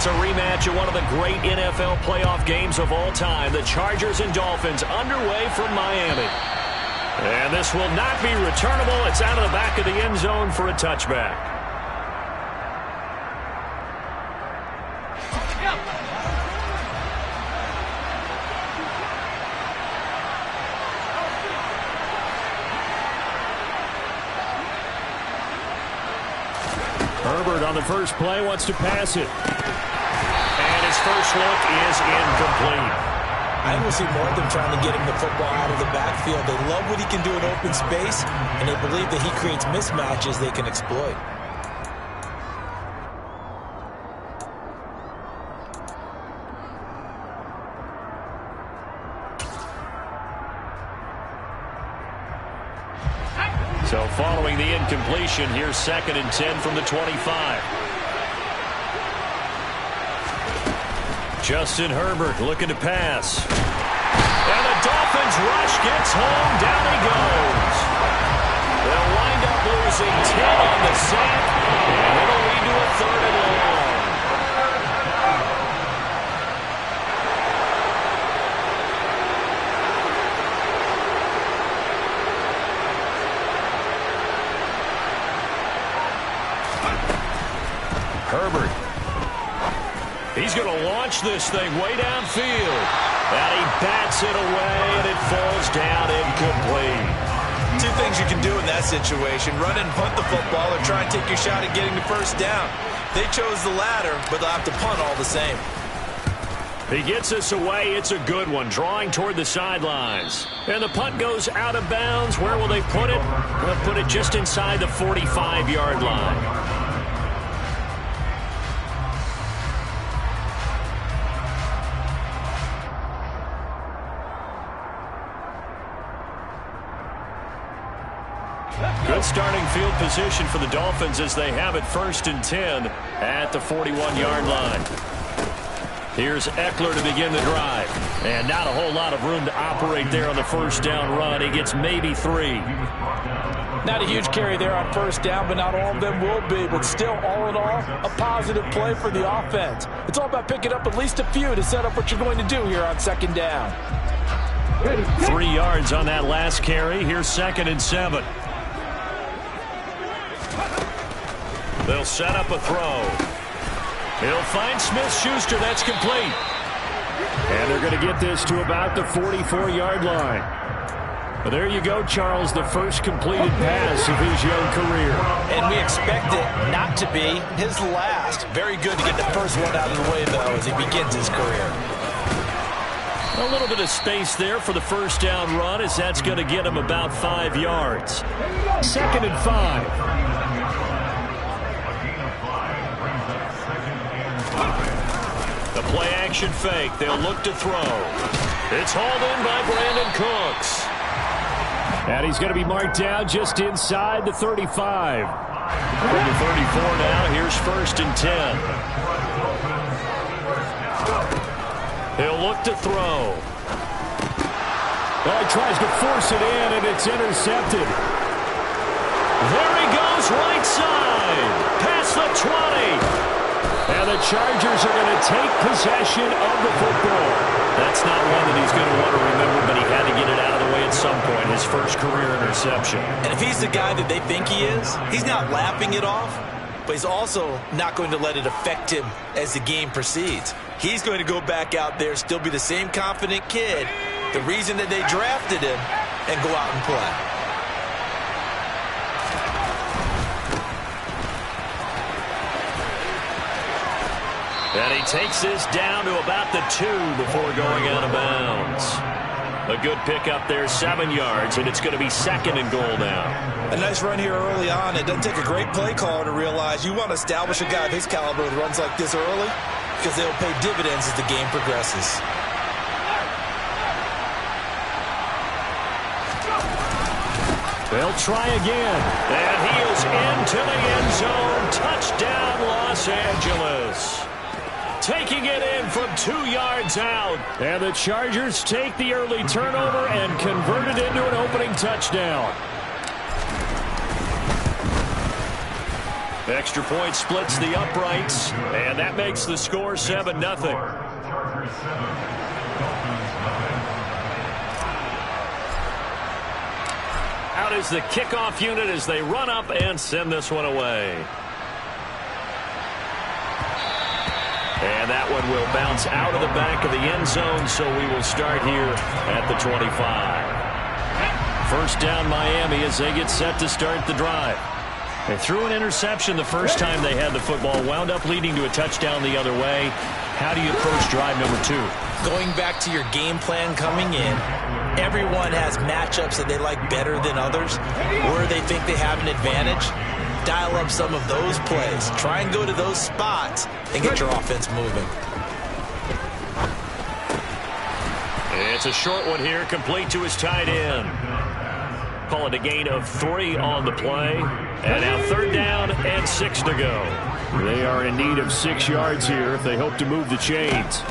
It's a rematch of one of the great NFL playoff games of all time. The Chargers and Dolphins underway from Miami. And this will not be returnable. It's out of the back of the end zone for a touchback. Herbert on the first play wants to pass it. And his first look is incomplete. I think we'll see more of them trying to get him the football out of the backfield. They love what he can do in open space, and they believe that he creates mismatches they can exploit. So following the incompletion, here's 2nd and 10 from the 25. Justin Herbert looking to pass. And the Dolphins rush gets home. Down he goes. They'll wind up losing 10 on the sack, and it'll lead to a 3rd and long. Herbert. He's going to launch this thing way downfield. And he bats it away, and it falls down incomplete. Two things you can do in that situation: run and punt the football, or try and take your shot at getting the first down. They chose the latter, but they'll have to punt all the same. He gets this away. It's a good one, drawing toward the sidelines. And the punt goes out of bounds. Where will they put it? They'll put it just inside the 45-yard line. Good starting field position for the Dolphins as they have it 1st and 10 at the 41-yard line. Here's Eckler to begin the drive. And not a whole lot of room to operate there on the first down run. He gets maybe 3. Not a huge carry there on first down, but not all of them will be. But still, all in all, a positive play for the offense. It's all about picking up at least a few to set up what you're going to do here on 2nd down. 3 yards on that last carry. Here's 2nd and 7. They'll set up a throw. He'll find Smith-Schuster. That's complete. And they're going to get this to about the 44-yard line. Well, there you go, Charles, the first completed pass of his young career. And we expect it not to be his last. Very good to get the first one out of the way, though, as he begins his career. A little bit of space there for the first down run, as that's going to get him about 5 yards. 2nd and 5. The play-action fake. They'll look to throw. It's hauled in by Brandon Cooks. And he's going to be marked down just inside the 35. From the 34 now, here's 1st and 10. He'll look to throw. Well, he tries to force it in, and it's intercepted. There he goes, right side. Past the 20. And the Chargers are going to take possession of the football. That's not one that he's going to want to remember, but he had to get it out of the way at some point. His first career interception. And if he's the guy that they think he is, he's not laughing it off, but he's also not going to let it affect him as the game proceeds. He's going to go back out there, still be the same confident kid, the reason that they drafted him, and go out and play. And he takes this down to about the 2 before going out of bounds. A good pickup there, 7 yards, and it's going to be 2nd and goal now. A nice run here early on. It doesn't take a great play caller to realize you want to establish a guy of his caliber with runs like this early, because they'll pay dividends as the game progresses. They'll try again. And he is into the end zone. Touchdown, Los Angeles. Taking it in from 2 yards out. And the Chargers take the early turnover and convert it into an opening touchdown. Extra point splits the uprights, and that makes the score 7-0. Out is the kickoff unit as they run up and send this one away. And that one will bounce out of the back of the end zone, so we will start here at the 25. First down Miami as they get set to start the drive. They threw an interception the first time they had the football, wound up leading to a touchdown the other way. How do you approach drive number 2? Going back to your game plan coming in, everyone has matchups that they like better than others, where they think they have an advantage. Dial up some of those plays. Try and go to those spots and get your offense moving. It's a short one here, complete to his tight end. Call it a gain of 3 on the play. And now third down and 6 to go. They are in need of 6 yards here if they hope to move the chains.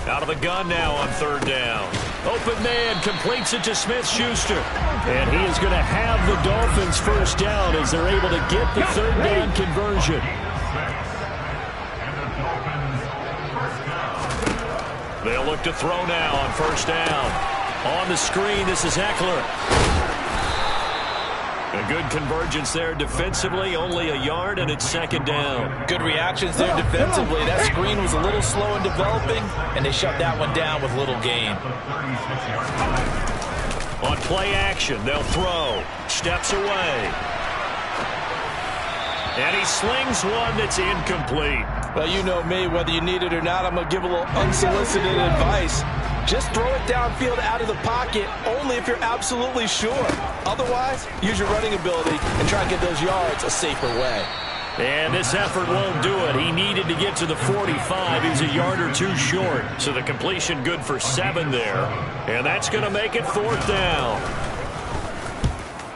Out of the gun now on third down. Open man completes it to Smith-Schuster. And he is going to have the Dolphins first down as they're able to get the third down conversion. They'll look to throw now on first down. On the screen, this is Eckler. A good convergence there defensively, only a yard, and it's second down. Good reactions there defensively. That screen was a little slow in developing, and they shut that one down with little gain. On play action, they'll throw. Steps away. And he slings one that's incomplete. Well, you know me, whether you need it or not, I'm going to give a little unsolicited advice. Just throw it downfield out of the pocket only if you're absolutely sure. Otherwise, use your running ability and try and get those yards a safer way. And this effort won't do it. He needed to get to the 45. He's a yard or 2 short. So the completion good for 7 there. And that's going to make it fourth down.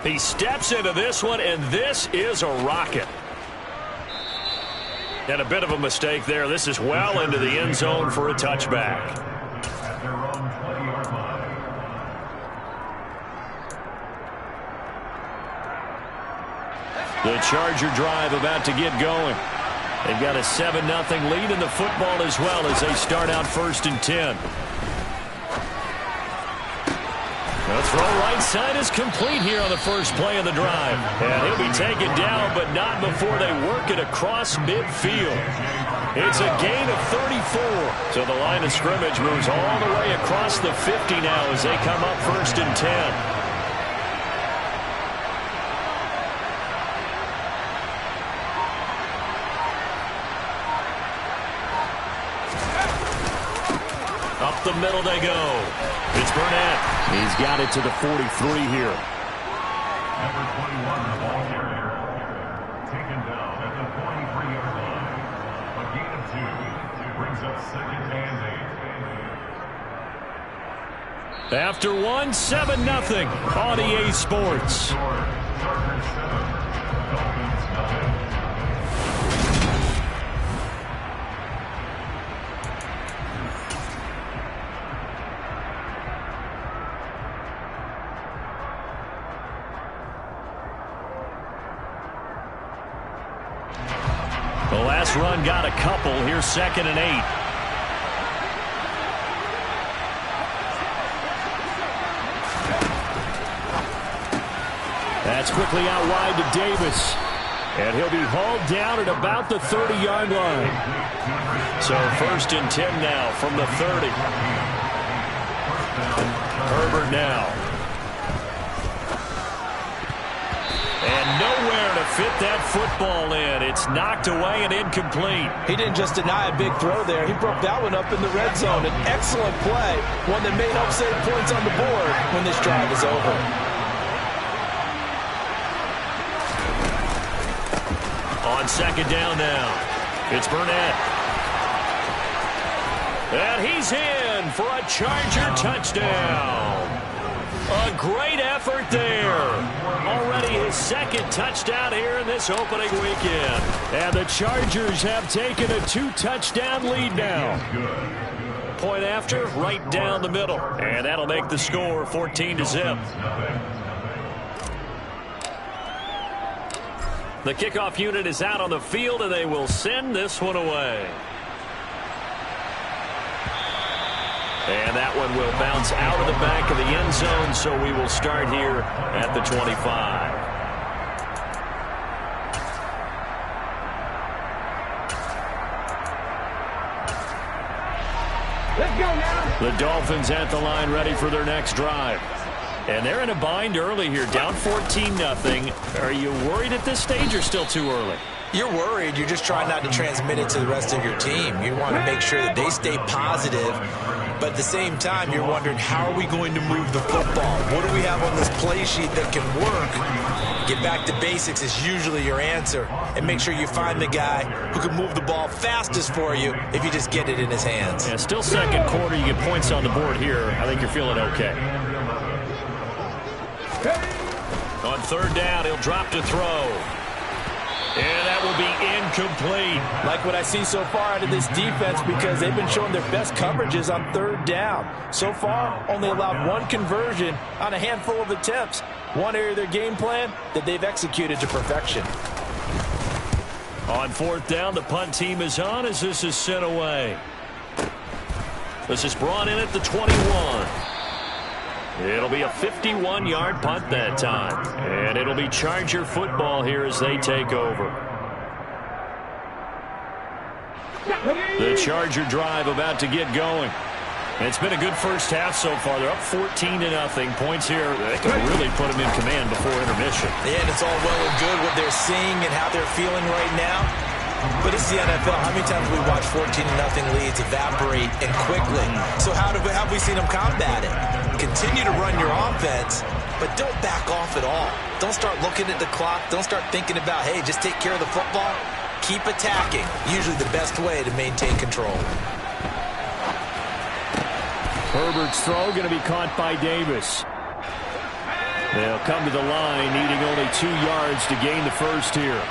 He steps into this one, and this is a rocket. And a bit of a mistake there. This is well into the end zone for a touchback. The Charger drive about to get going. They've got a 7-0 lead in the football as well as they start out first and 10. The throw right side is complete here on the first play of the drive. And he'll be taken down, but not before they work it across midfield. It's a gain of 34. So the line of scrimmage moves all the way across the 50 now as they come up first and 10. Up the middle they go. It's Burnett. He's got it to the 43 here. Number 21, the ball carrier, taken down at the 43-yard line. A gain of 2 brings up second and 8. After one, 7-0 on EA Sports. Chargers 7, Dolphins 9. The last run got a couple. Here's second and 8. That's quickly out wide to Davis. And he'll be hauled down at about the 30-yard line. So first and 10 now from the 30. Herbert now. And nowhere to fit that football in. It's knocked away and incomplete. He didn't just deny a big throw there. He broke that one up in the red zone. An excellent play. One that may help save points on the board when this drive is over. On second down now, it's Burnett. And he's in for a Charger touchdown. A great effort there. Already his second touchdown here in this opening weekend. And the Chargers have taken a 2-touchdown lead now. Point after, right down the middle. And that'll make the score 14-0. The kickoff unit is out on the field, and they will send this one away. And that one will bounce out of the back of the end zone, so we will start here at the 25. Let's go now. The Dolphins at the line, ready for their next drive. And they're in a bind early here, down 14-0. Are you worried at this stage or still too early? You're worried. You're just trying not to transmit it to the rest of your team. You want to make sure that they stay positive. But at the same time, you're wondering, how are we going to move the football? What do we have on this play sheet that can work? Get back to basics is usually your answer. And make sure you find the guy who can move the ball fastest for you if you just get it in his hands. Yeah, still second quarter. You get points on the board here. I think you're feeling okay. On third down, he'll drop to throw. And that will be incomplete. Like what I see so far out of this defense, because they've been showing their best coverages on third down. So far, only allowed one conversion on a handful of attempts. One area of their game plan that they've executed to perfection. On fourth down, the punt team is on as this is sent away. This is brought in at the 21. It'll be a 51-yard punt that time. And it'll be Charger football here as they take over. The Charger drive about to get going. It's been a good first half so far. They're up 14-0. Points here. They can really put them in command before intermission. Yeah, and it's all well and good what they're seeing and how they're feeling right now. But it's the NFL. How many times have we watched 14-0 leads evaporate and quickly? So how have we seen them combat it? Continue to run your offense, but don't back off at all. Don't start looking at the clock. Don't start thinking about, hey, just take care of the football. Keep attacking. Usually the best way to maintain control. Herbert's throw going to be caught by Davis. They'll come to the line, needing only 2 yards to gain the first here.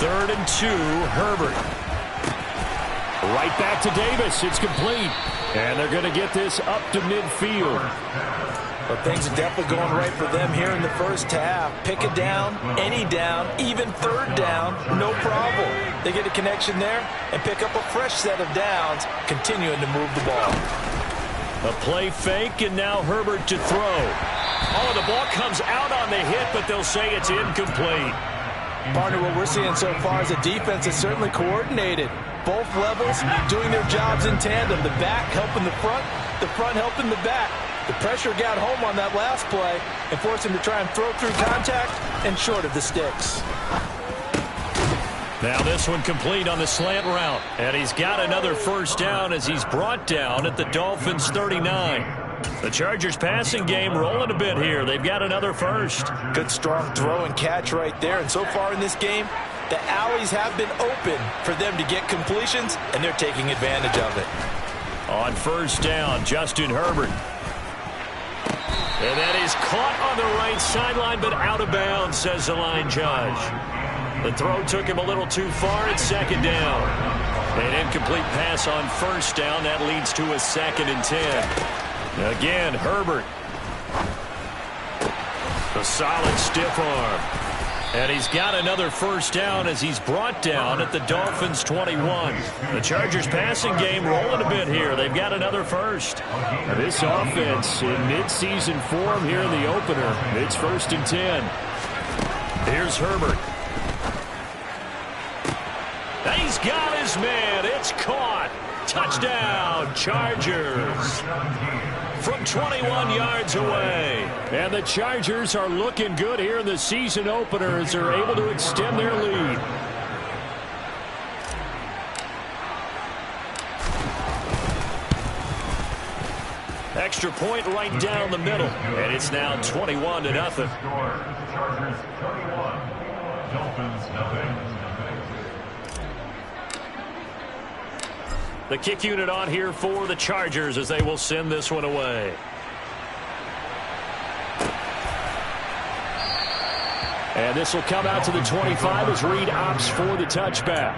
3rd and 2, Herbert. Right back to Davis. It's complete. And they're going to get this up to midfield. But things are definitely going right for them here in the first half. Pick it down, any down, even third down, no problem. They get a connection there and pick up a fresh set of downs, continuing to move the ball. A play fake, and now Herbert to throw. Oh, the ball comes out on the hit, but they'll say it's incomplete. Partner, what we're seeing so far is a defense that's certainly coordinated. Both levels doing their jobs in tandem. The back helping the front helping the back. The pressure got home on that last play and forced him to try and throw through contact and short of the sticks. Now this one complete on the slant route. And he's got another first down as he's brought down at the Dolphins' 39. The Chargers passing game rolling a bit here. They've got another first. Good strong throw and catch right there. And so far in this game, the alleys have been open for them to get completions, and they're taking advantage of it. On first down, Justin Herbert. And that is caught on the right sideline, but out of bounds, says the line judge. The throw took him a little too far at second down. An incomplete pass on first down. That leads to a 2nd and 10. Again, Herbert. The solid stiff arm. And he's got another first down as he's brought down at the Dolphins' 21. The Chargers passing game rolling a bit here. They've got another first. Now this offense in midseason form here in the opener. It's 1st and 10. Here's Herbert. He's got his man. It's caught. Touchdown, Chargers. From 21 yards away. And the Chargers are looking good here in the season opener as they're able to extend their lead. Extra point right down the middle. And it's now 21-0. Chargers 31. Dolphins 0. The kick unit on here for the Chargers as they will send this one away. And this will come out to the 25 as Reed opts for the touchback.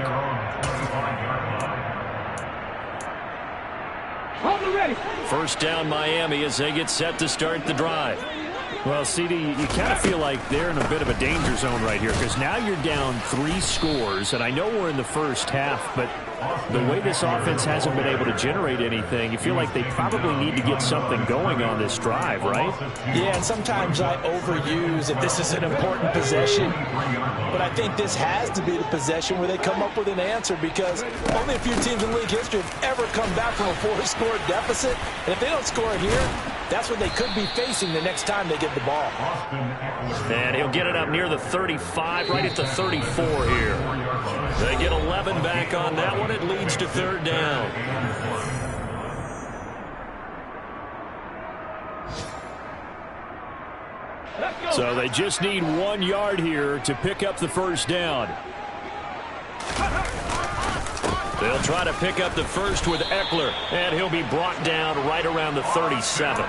Hold it ready. First down Miami as they get set to start the drive. Well, CD, you kind of feel like they're in a bit of a danger zone right here because now you're down 3 scores, and I know we're in the first half, but the way this offense hasn't been able to generate anything, you feel like they probably need to get something going on this drive, right? Yeah, and sometimes I overuse if this is an important possession, but I think this has to be the possession where they come up with an answer because only a few teams in league history have ever come back from a 4-score deficit, and if they don't score here, that's what they could be facing the next time they get the ball. And he'll get it up near the 35, right at the 34 here. They get 11 back on that one. It leads to 3rd down. So they just need 1 yard here to pick up the first down. They'll try to pick up the first with Eckler, and he'll be brought down right around the 37.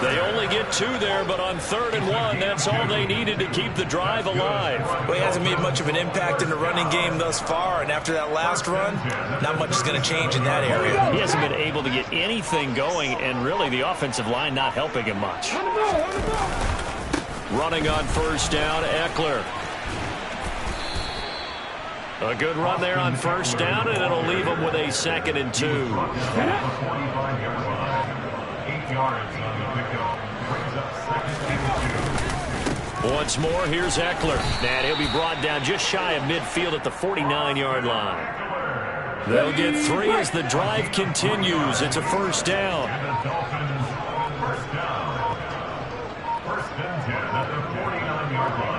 They only get 2 there, but on 3rd and 1, that's all they needed to keep the drive alive. Well, he hasn't made much of an impact in the running game thus far, and after that last run, not much is going to change in that area. He hasn't been able to get anything going, and really the offensive line not helping him much. Running on 1st down, Eckler. A good run there on 1st down, and it'll leave him with a 2nd and 2. 8 yards on the pickup. Brings up 2nd and 2. Once more, here's Eckler. And he'll be brought down just shy of midfield at the 49-yard line. They'll get 3 as the drive continues. It's a 1st down. And the Dolphins on 1st down. 1st and 10 at the 49-yard line.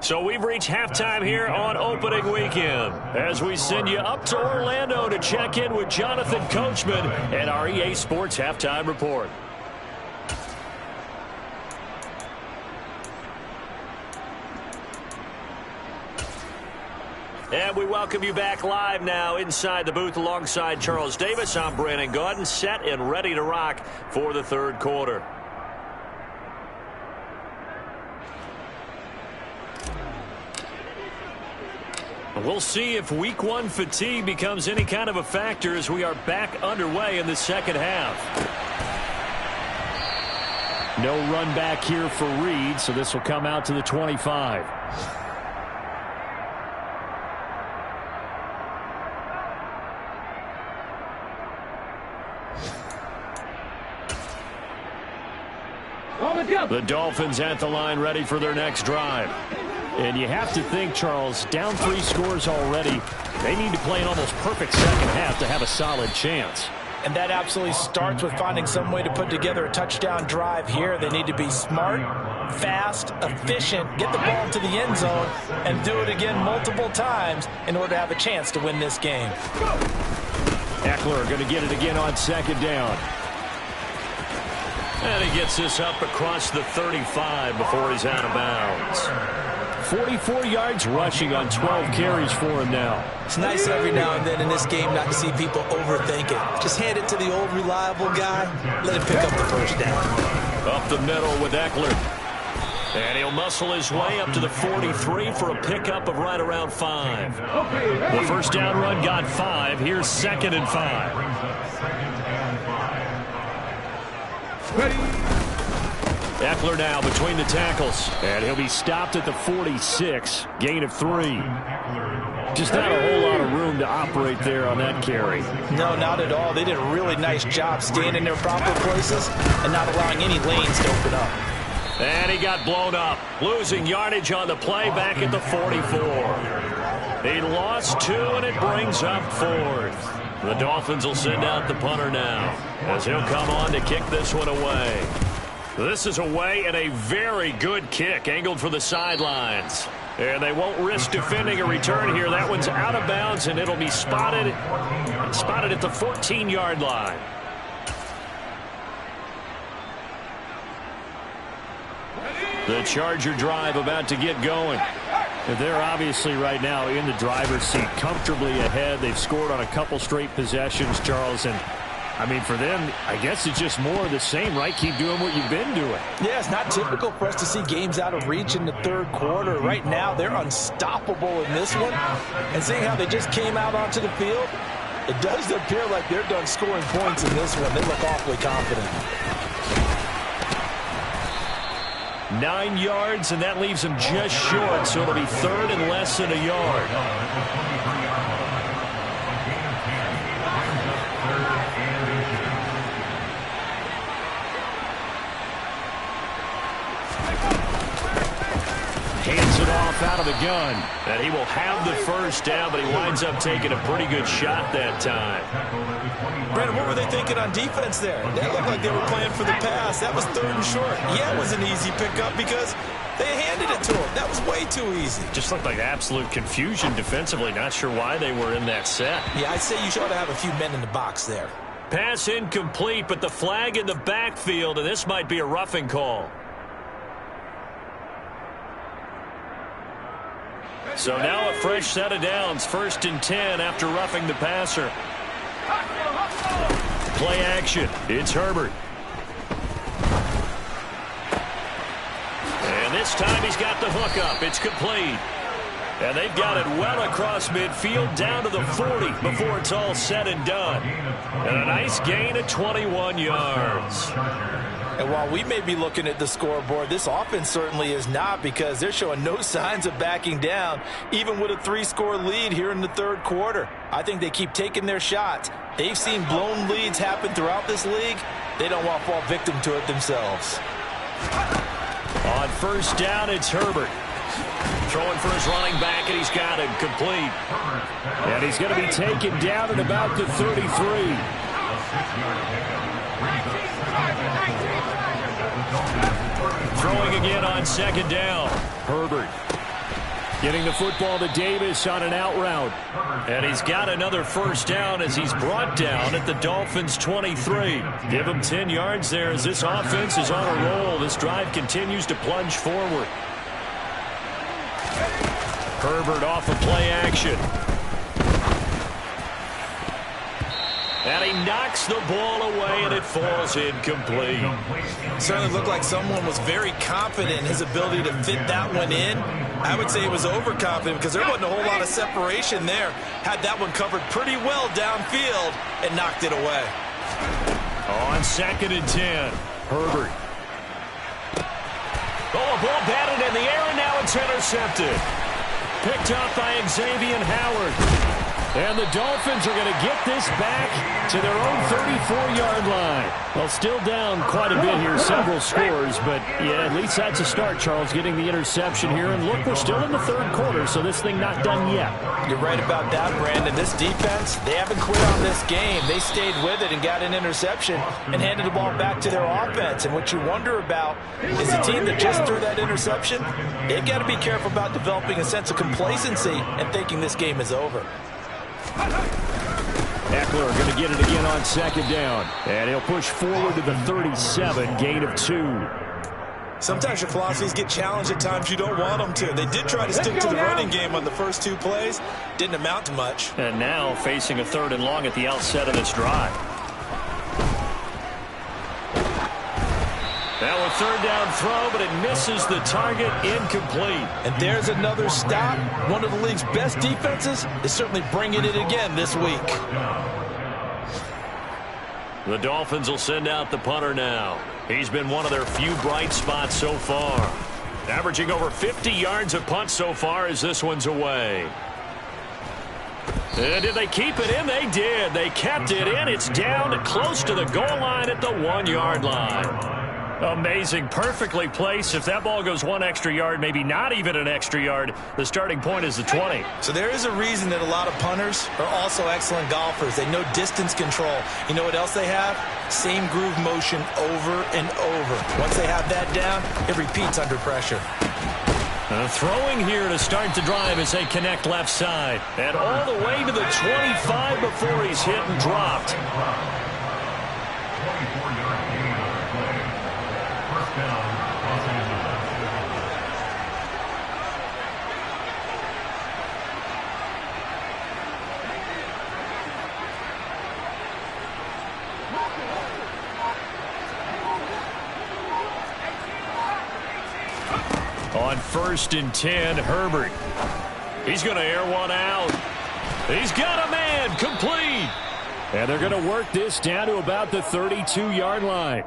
So we've reached halftime here on opening weekend as we send you up to Orlando to check in with Jonathan Coachman and our EA Sports Halftime Report. And we welcome you back live now inside the booth alongside Charles Davis. I'm Brandon Gaudin, set and ready to rock for the 3rd quarter. We'll see if week 1 fatigue becomes any kind of a factor as we are back underway in the 2nd half. No run back here for Reed, so this will come out to the 25. The Dolphins at the line ready for their next drive. And you have to think, Charles, down 3 scores already. They need to play an almost perfect 2nd half to have a solid chance. And that absolutely starts with finding some way to put together a touchdown drive here. They need to be smart, fast, efficient, get the ball into the end zone, and do it again multiple times in order to have a chance to win this game. Eckler going to get it again on 2nd down. And he gets this up across the 35 before he's out of bounds. 44 yards rushing on 12 carries for him now. It's nice every now and then in this game not to see people overthink it. Just hand it to the old reliable guy. Let him pick up the first down. Up the middle with Eckler. And he'll muscle his way up to the 43 for a pickup of right around 5. The first down run got 5. Here's 2nd and 5. Eckler now between the tackles. And he'll be stopped at the 46. Gain of 3. Just not a whole lot of room to operate there on that carry. No, not at all. They did a really nice job staying in their proper places and not allowing any lanes to open up. And he got blown up. Losing yardage on the play back at the 44. He lost 2, and it brings up 4th. The Dolphins will send out the punter now as he'll come on to kick this one away. This is away and a very good kick angled for the sidelines. And they won't risk defending a return here. That one's out of bounds, and it'll be spotted at the 14-yard line. The Charger drive about to get going. They're obviously right now in the driver's seat, comfortably ahead. They've scored on a couple straight possessions, Charles, and I mean, for them, I guess it's just more of the same, right? Keep doing what you've been doing. Yeah, it's not typical for us to see games out of reach in the 3rd quarter. Right now, they're unstoppable in this one. And seeing how they just came out onto the field, It does appear like they're done scoring points in this one. They look awfully confident. 9 yards, and that leaves him just short, so it'll be third and less than a yard. Hands it off out of the gun. And he will have the first down, but he winds up taking a pretty good shot that time. Brandon, what were they thinking on defense there? They looked like they were playing for the pass. That was third and short. Yeah, it was an easy pickup because they handed it to him. That was way too easy. Just looked like absolute confusion defensively. Not sure why they were in that set. Yeah, I'd say you should have a few men in the box there. Pass incomplete, but the flag in the backfield, and this might be a roughing call. So now a fresh set of downs, 1st and 10 after roughing the passer. Play action. It's Herbert. And this time he's got the hook up. It's complete. And they've got it well across midfield down to the 40 before it's all said and done. And a nice gain of 21 yards. And while we may be looking at the scoreboard, this offense certainly is not, because they're showing no signs of backing down, even with a 3-score lead here in the third quarter. I think they keep taking their shots. They've seen blown leads happen throughout this league. They don't want to fall victim to it themselves. On first down, it's Herbert. Throwing for his running back, and he's got it complete. And he's going to be taken down at about the 33. Throwing again on 2nd down. Herbert getting the football to Davis on an out route. And he's got another first down as he's brought down at the Dolphins' 23. Give him 10 yards there as this offense is on a roll. This drive continues to plunge forward. Herbert off of play action. And he knocks the ball away, and it falls incomplete. Certainly looked like someone was very confident in his ability to fit that one in. I would say he was overconfident because there wasn't a whole lot of separation there. Had that one covered pretty well downfield and knocked it away. On 2nd and 10, Herbert. Oh, a ball batted in the air, and now it's intercepted. Picked up by Xavier Howard. And the Dolphins are going to get this back to their own 34-yard line. Well, still down quite a bit here, several scores, but yeah, at least that's a start, Charles, getting the interception here. And look, we're still in the third quarter, so this thing not done yet. You're right about that, Brandon. This defense, they haven't quit on this game. They stayed with it and got an interception and handed the ball back to their offense. And what you wonder about is a team that just threw that interception, they've got to be careful about developing a sense of complacency and thinking this game is over. Eckler going to get it again on 2nd down. And he'll push forward to the 37, gain of 2. Sometimes your philosophies get challenged at times you don't want them to. They did try to stick to the running game on the first 2 plays. Didn't amount to much. And now facing a 3rd and long at the outset of this drive. Now a 3rd down throw, but it misses the target, incomplete. And there's another stop. One of the league's best defenses is certainly bringing it again this week. The Dolphins will send out the punter now. He's been one of their few bright spots so far. Averaging over 50 yards a punt so far as this one's away. And did they keep it in? They did. They kept it in. It's down close to the goal line at the 1-yard line. Amazing. Perfectly placed. If that ball goes 1 extra yard, maybe not even an extra yard, the starting point is the 20. So there is a reason that a lot of punters are also excellent golfers. They know distance control. You know what else they have? Same groove motion over and over. Once they have that down, it repeats under pressure. Throwing here to start the drive as they connect left side. And all the way to the 25 before he's hit and dropped. 24-yard gain on the play. First down, Los Angeles. On 1st and 10, Herbert. He's going to air one out. He's got a man, complete. And they're going to work this down to about the 32-yard line.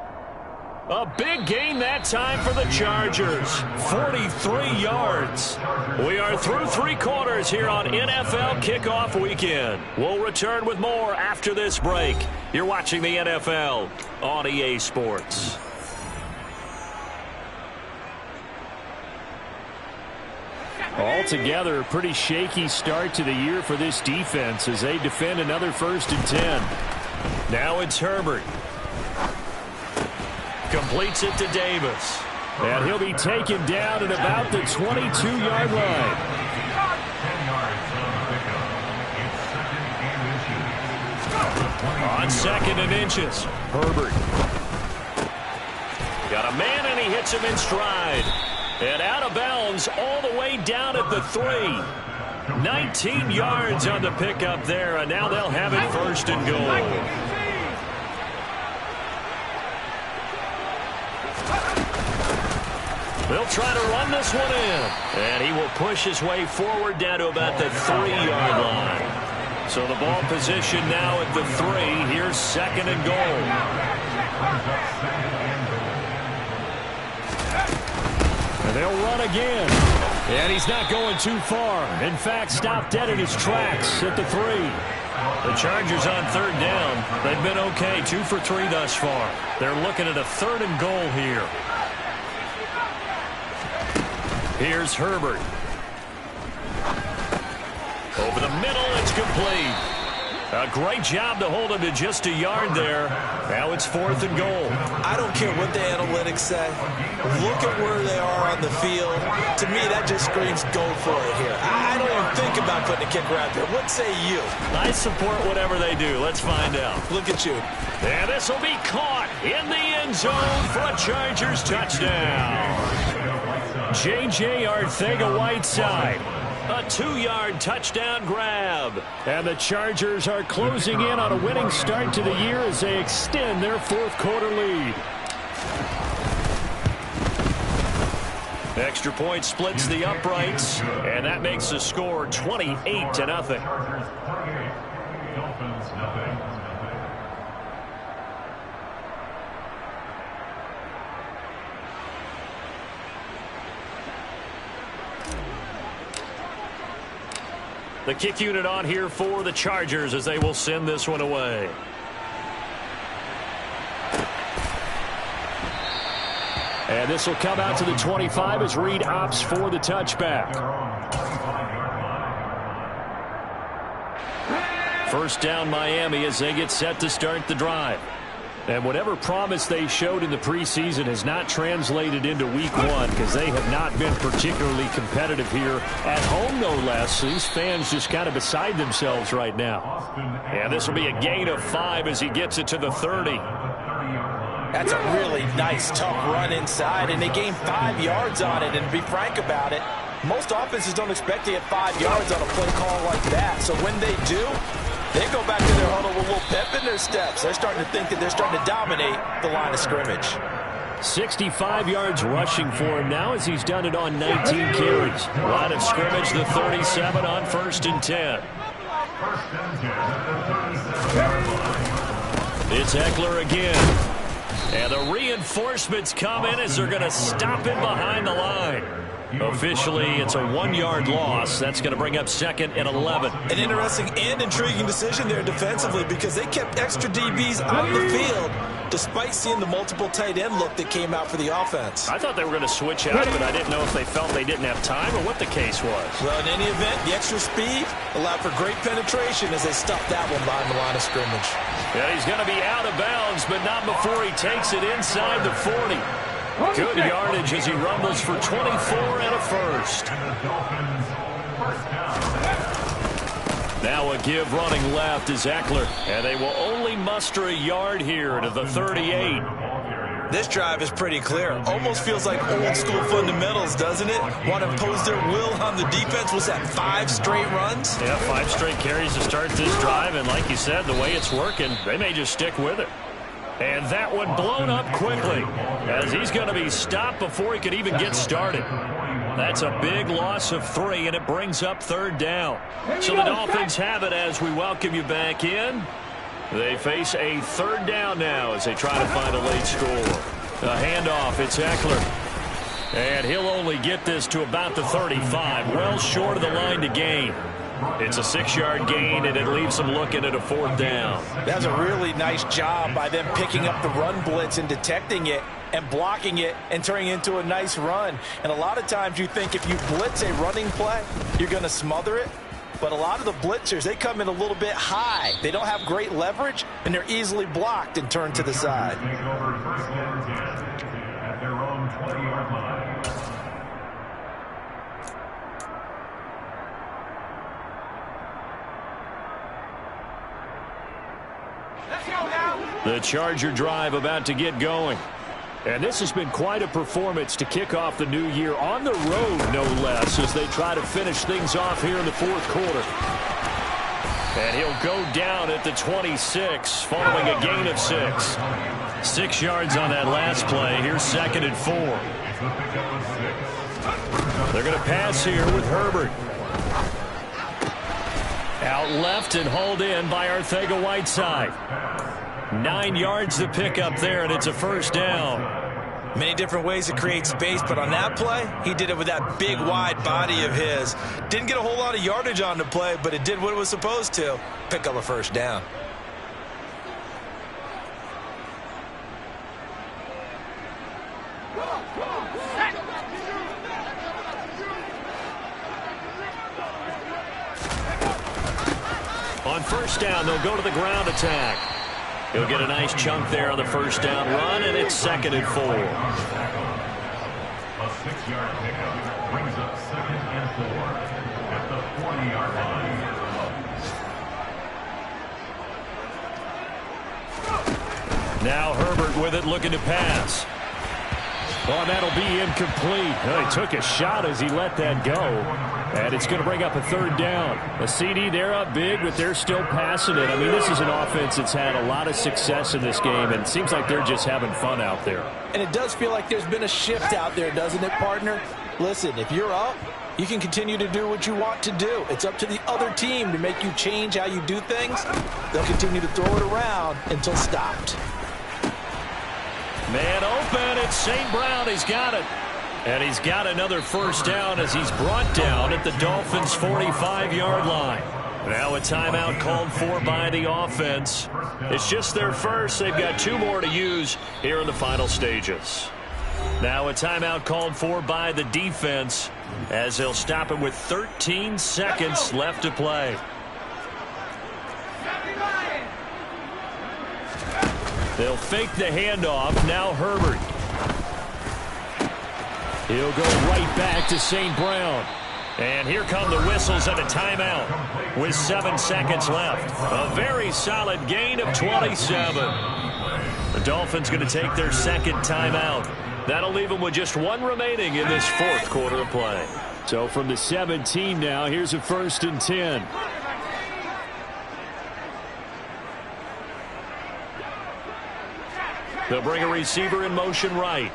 A big gain that time for the Chargers. 43 yards. We are through 3 quarters here on NFL Kickoff Weekend. We'll return with more after this break. You're watching the NFL on EA Sports. Altogether, a pretty shaky start to the year for this defense as they defend another 1st and 10. Now it's Herbert. Completes it to Davis. And he'll be taken down at about the 22-yard line. 10 and inches. Herbert. Got a man and he hits him in stride. And out of bounds all the way down at the 3. 19 yards on the pickup there, and now they'll have it 1st and goal. They'll try to run this one in. And he will push his way forward down to about the 3-yard line. So the ball position now at the 3. Here's 2nd and goal. And they'll run again. And he's not going too far. In fact, stopped dead in his tracks at the 3. The Chargers on 3rd down. They've been okay. 2 for 3 thus far. They're looking at a 3rd and goal here. Here's Herbert. Over the middle, it's complete. A great job to hold him to just a yard there. Now it's 4th and goal. I don't care what the analytics say. Look at where they are on the field. To me, that just screams go for it here. I don't even think about putting a kicker out there. What say you? I support whatever they do. Let's find out. Look at you. And this will be caught in the end zone for a Chargers touchdown. J.J. Arcega-Whiteside. A 2-yard touchdown grab. And the Chargers are closing in on a winning start to the year as they extend their 4th quarter lead. Extra point splits the uprights, and that makes the score 28-0. The kick unit on here for the Chargers as they will send this one away. And this will come out to the 25 as Reed opts for the touchback. 1st down Miami as they get set to start the drive. And whatever promise they showed in the preseason has not translated into week 1 because they have not been particularly competitive here at home, no less. These fans just kind of beside themselves right now. And this will be a gain of 5 as he gets it to the 30. That's a really nice, tough run inside, and they gained 5 yards on it. And to be frank about it, most offenses don't expect to get 5 yards on a play call like that. So when they do, they go back to their huddle with a little pep in their steps. They're starting to think that they're starting to dominate the line of scrimmage. 65 yards rushing for him now as he's done it on 19 carries. Line of scrimmage, the 37 on 1st and 10. It's Ekeler again. And the reinforcements come in as they're going to stop him behind the line. Officially, it's a 1-yard loss. That's going to bring up 2nd and 11. An interesting and intriguing decision there defensively because they kept extra DBs on the field despite seeing the multiple tight end look that came out for the offense. I thought they were going to switch out of it. I didn't know if they felt they didn't have time or what the case was. Well, in any event, the extra speed allowed for great penetration as they stopped that one behind the line of scrimmage. Yeah, he's going to be out of bounds, but not before he takes it inside the 40. Good yardage as he rumbles for 24 and a 1st. Now a give running left is Ekeler, and they will only muster a yard here to the 38. This drive is pretty clear. Almost feels like old school fundamentals, doesn't it? Want to impose their will on the defense. Was that 5 straight runs? Yeah, 5 straight carries to start this drive, and like you said, the way it's working, they may just stick with it. And that one blown up quickly as he's going to be stopped before he could even get started. That's a big loss of 3, and it brings up 3rd down. So the Dolphins have it as we welcome you back in. They face a 3rd down now as they try to find a late score. A handoff, it's Ekeler. And he'll only get this to about the 35, well short of the line to gain. It's a 6-yard gain, and it leaves them looking at a 4th down. That's a really nice job by them picking up the run blitz and detecting it and blocking it and turning it into a nice run. And a lot of times you think if you blitz a running play, you're going to smother it. But a lot of the blitzers, they come in a little bit high. They don't have great leverage, and they're easily blocked and turned to the side. Take over 1st and 10 at their own 20-yard line. The Charger drive about to get going. And this has been quite a performance to kick off the new year on the road, no less, as they try to finish things off here in the 4th quarter. And he'll go down at the 26 following a gain of 6. 6 yards on that last play. Here's 2nd and 4. They're going to pass here with Herbert. Out left and hauled in by Arcega-Whiteside. 9 yards to pick up there, and it's a 1st down. Many different ways to create space, but on that play, he did it with that big, wide body of his. Didn't get a whole lot of yardage on the play, but it did what it was supposed to. Pick up a 1st down. On 1st down, they'll go to the ground attack. He'll get a nice chunk there on the 1st down run, and it's 2nd and 4. A 6-yard pickup brings up 2nd and 4 at the 40-yard line. Now Herbert with it, looking to pass. Oh, and that'll be incomplete. Oh, he took a shot as he let that go. And it's going to bring up a 3rd down. A CD, they're up big, but they're still passing it. I mean, this is an offense that's had a lot of success in this game, and it seems like they're just having fun out there. And it does feel like there's been a shift out there, doesn't it, partner? Listen, if you're up, you can continue to do what you want to do. It's up to the other team to make you change how you do things. They'll continue to throw it around until stopped. Man open, it's St. Brown. He's got it. And he's got another 1st down as he's brought down at the Dolphins' 45-yard line. Now a timeout called for by the offense. It's just their first. They've got 2 more to use here in the final stages. Now a timeout called for by the defense as they'll stop him with 13 seconds left to play. They'll fake the handoff. Now Herbert. He'll go right back to St. Brown. And here come the whistles and a timeout with 7 seconds left. A very solid gain of 27. The Dolphins going to take their 2nd timeout. That'll leave them with just 1 remaining in this 4th quarter of play. So from the 17 now, here's a 1st and 10. They'll bring a receiver in motion right.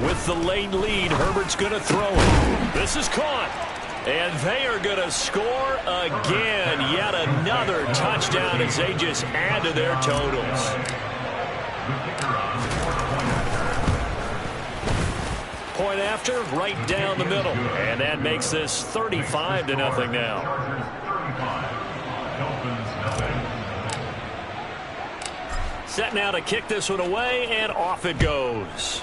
With the late lead, Herbert's going to throw it. This is caught. And they are going to score again. Yet another touchdown as they just add to their totals. Point after, right down the middle. And that makes this 35-0 now. Set now to kick this one away, and off it goes.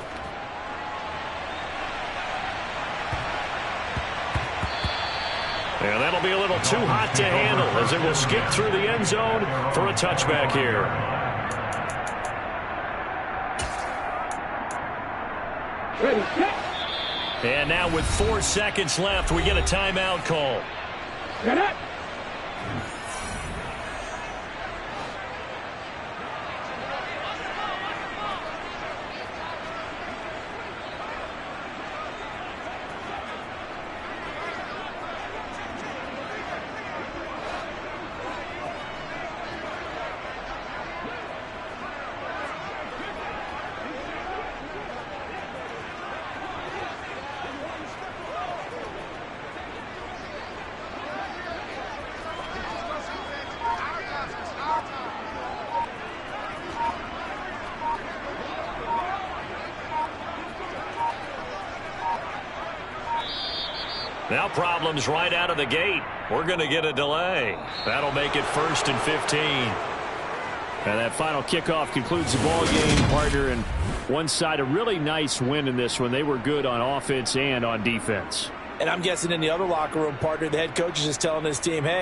And that'll be a little too hot to handle as it will skip through the end zone for a touchback here. And now with 4 seconds left, we get a timeout call. Now problems right out of the gate. We're going to get a delay. That'll make it 1st and 15. And that final kickoff concludes the ball game, partner. And one side, a really nice win in this one. They were good on offense and on defense. And I'm guessing in the other locker room, partner, the head coach is just telling his team, hey,